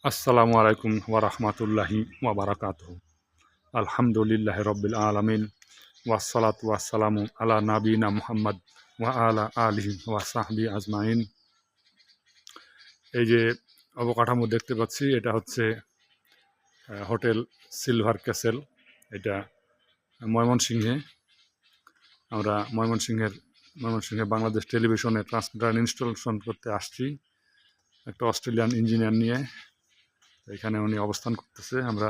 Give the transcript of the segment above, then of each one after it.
আসসালামু আলাইকুম ওয়া রাহমাতুল্লাহি ওয়া বারাকাতুহু। আলহামদুলিল্লাহি রাব্বিল আলামিন ওয়াসসালাতু ওয়াসসালামু আলা নাবিয়িনা মুহাম্মদ ওয়া আলা আলিহি ওয়া সাহবিহি আজমাইন। এই যে অবকাঠামো দেখতে পাচ্ছি, এটা হচ্ছে হোটেল সিলভার ক্যাসেল। এটা ময়মনসিংহে। আমরা ময়মনসিংহে বাংলাদেশ টেলিভিশনে ট্রান্সমিটার ইনস্টলেশন করতে আসছি একটা অস্ট্রেলিয়ান ইঞ্জিনিয়ার নিয়ে। এখানে উনি অবস্থান করতেছে, আমরা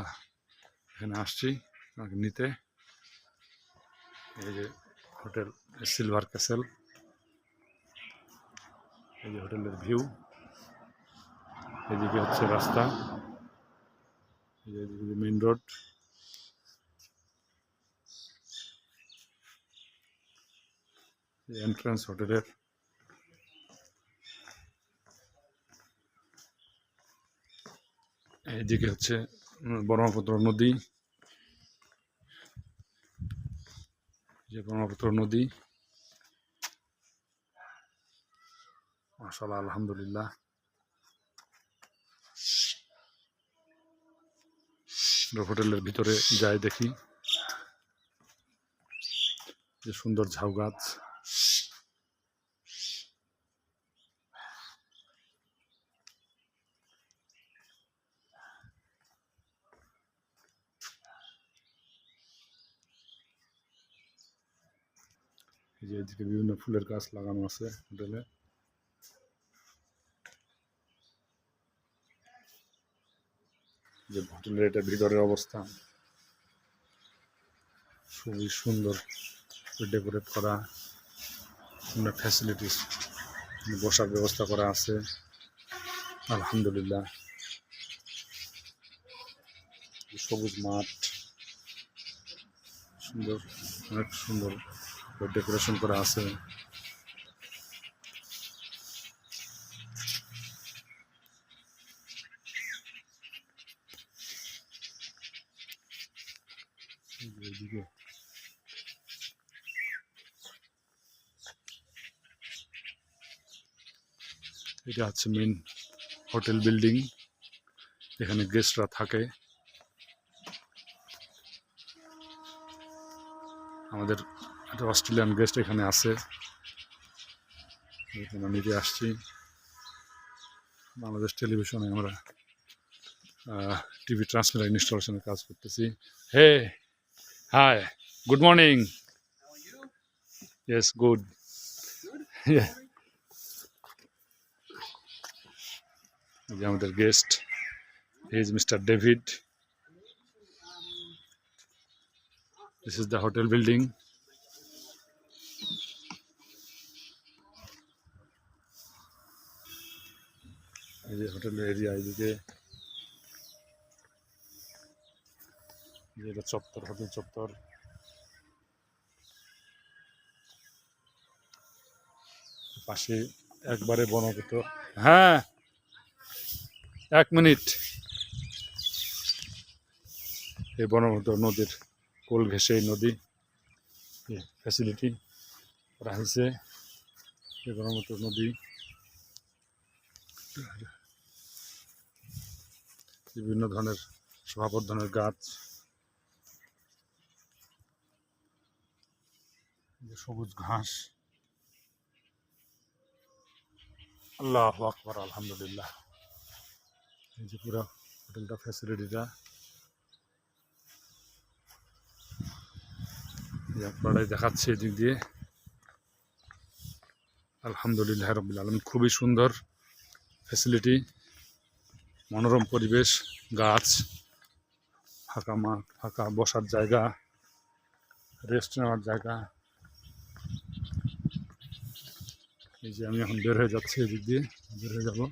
এখানে আসছি ওনাকে নিতে। এই যে হোটেল সিলভার ক্যাসেল, এই যে হোটেলের ভিউ। এদিকে হচ্ছে রাস্তা, এই যে মেইন রোড। এন্ট্রান্স হোটেলের। এইদিকে হচ্ছে ব্রহ্মপুত্র নদী, যে ব্রহ্মপুত্র নদী। মাশাআল্লাহ, আলহামদুলিল্লাহ। হোটেলের ভিতরে যাই দেখি, যে সুন্দর ঝাউ গাছ। এই যে এদিকে বিভিন্ন ফুলের গাছ লাগানো আছে হোটেলে। যে হোটেলের এটা ভিতরের অবস্থা খুবই সুন্দর ডেকোরেট করা, সুন্দর ফ্যাসিলিটিস, বসার ব্যবস্থা করা আছে আলহামদুলিল্লাহ। সবুজ মাঠ, সুন্দর, অনেক সুন্দর ডেকোরেশন করা আছে। এইদিকে এটা হচ্ছে মেন হোটেল বিল্ডিং, এখানে গেস্টরা থাকে। আমাদের একটা অস্ট্রেলিয়ান গেস্ট এখানে আছে, এখানে নিতে আসছি। বাংলাদেশ টেলিভিশনে আমরা টিভি ট্রান্সমিটার ইনস্টলেশনের কাজ করতেছি। Hey, hi, good morning. Yes, good. যে আমাদের guest, he is mister David. This is the hotel building. এই যে হোটেলের এরিয়া, এদিকে এটা চত্বর, হোটেল চত্বর। পাশে একবারে ব্রহ্মপুত্র। হ্যাঁ, 1 মিনিট। এই ব্রহ্মপুত্র নদীর কোল ঘেঁষে এই নদী ফ্যাসিলিটি করা হয়েছে। এই ব্রহ্মপুত্র নদী, বিভিন্ন ধরনের শোভাবর্ধনের গাছ, সবুজ ঘাস। আল্লাহু আকবার, আলহামদুলিল্লাহ। এই যে পুরো হোটেলটা ফ্যাসিলিটিটা আপনারাই দেখাচ্ছে এদিক দিয়ে। আলহামদুলিল্লাহ রাব্বিল আলামিন, খুবই সুন্দর ফ্যাসিলিটি, মনোরম পরিবেশ, গাছ, ফাঁকা মাঠ, ফাঁকা বসার জায়গা, রেস্ট নেওয়ার জায়গা। এই যে আমি এখন বের হয়ে যাচ্ছি, এদিক দিয়ে বের হয়ে যাবো।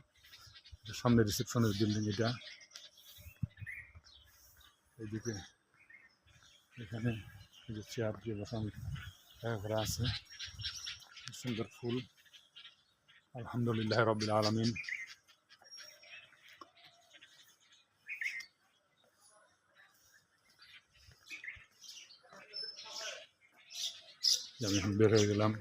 সামনে রিসেপশনের বিল্ডিং এটা। এইদিকে এখানে এই যে চেয়ার দিয়ে বসানো জায়গা করা আছে, সুন্দর ফুল। আলহামদুলিল্লাহ রাব্বিল আলামিন। আমি এখন বের হয়ে গেলাম।